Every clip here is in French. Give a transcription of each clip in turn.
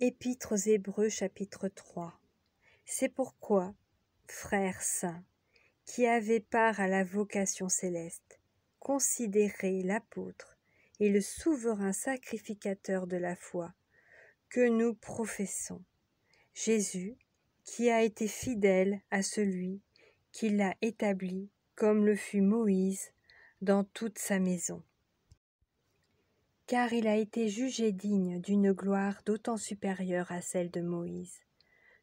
Épître aux Hébreux chapitre 3. C'est pourquoi, frères saints, qui avez part à la vocation céleste, considérez l'apôtre et le souverain sacrificateur de la foi que nous professons, Jésus, qui a été fidèle à celui qui l'a établi comme le fut Moïse dans toute sa maison. Car il a été jugé digne d'une gloire d'autant supérieure à celle de Moïse,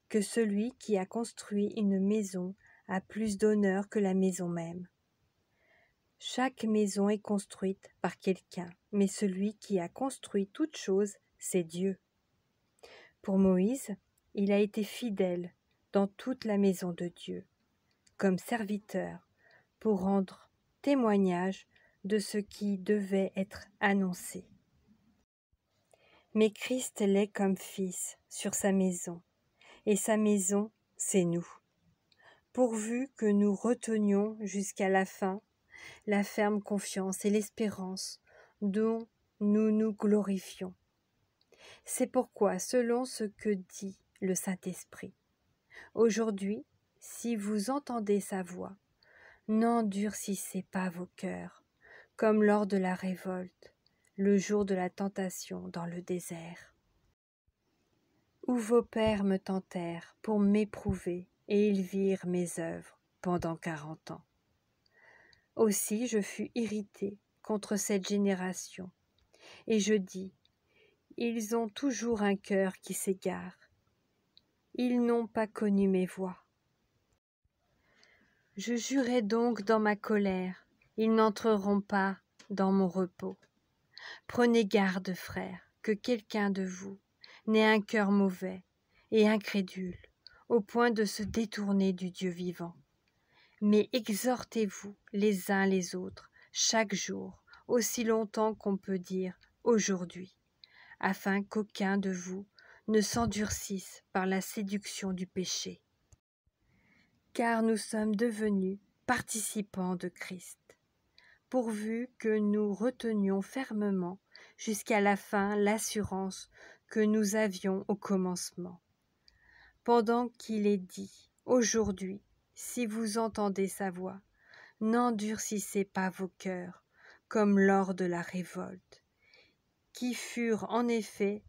que celui qui a construit une maison a plus d'honneur que la maison même. Chaque maison est construite par quelqu'un, mais celui qui a construit toute chose, c'est Dieu. Pour Moïse, il a été fidèle dans toute la maison de Dieu, comme serviteur, pour rendre témoignage de ce qui devait être annoncé. Mais Christ l'est comme fils sur sa maison, et sa maison, c'est nous. Pourvu que nous retenions jusqu'à la fin la ferme confiance et l'espérance dont nous nous glorifions. C'est pourquoi, selon ce que dit le Saint-Esprit, aujourd'hui, si vous entendez sa voix, n'endurcissez pas vos cœurs, comme lors de la révolte, le jour de la tentation dans le désert, où vos pères me tentèrent pour m'éprouver, et ils virent mes œuvres pendant 40 ans. Aussi je fus irrité contre cette génération, et je dis, ils ont toujours un cœur qui s'égare, ils n'ont pas connu mes voies. Je jurai donc dans ma colère, ils n'entreront pas dans mon repos. Prenez garde, frères, que quelqu'un de vous n'ait un cœur mauvais et incrédule, au point de se détourner du Dieu vivant. Mais exhortez-vous les uns les autres, chaque jour, aussi longtemps qu'on peut dire aujourd'hui, afin qu'aucun de vous ne s'endurcisse par la séduction du péché. Car nous sommes devenus participants de Christ, pourvu que nous retenions fermement jusqu'à la fin l'assurance que nous avions au commencement. Pendant qu'il est dit, aujourd'hui, si vous entendez sa voix, n'endurcissez pas vos cœurs, comme lors de la révolte, qui furent en effet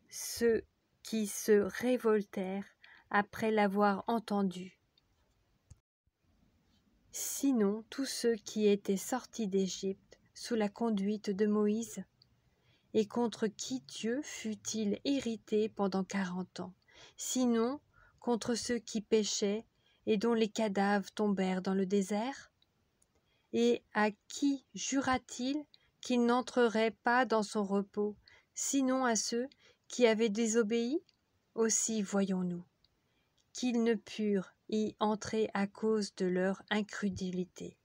ceux qui se révoltèrent après l'avoir entendu. Sinon tous ceux qui étaient sortis d'Égypte sous la conduite de Moïse, et contre qui Dieu fut-il irrité pendant 40 ans, sinon contre ceux qui péchaient et dont les cadavres tombèrent dans le désert? Et à qui jura-t-il qu'il n'entrerait pas dans son repos, sinon à ceux qui avaient désobéi? Aussi voyons-nous qu'ils ne purent y entrer à cause de leur incrédulité.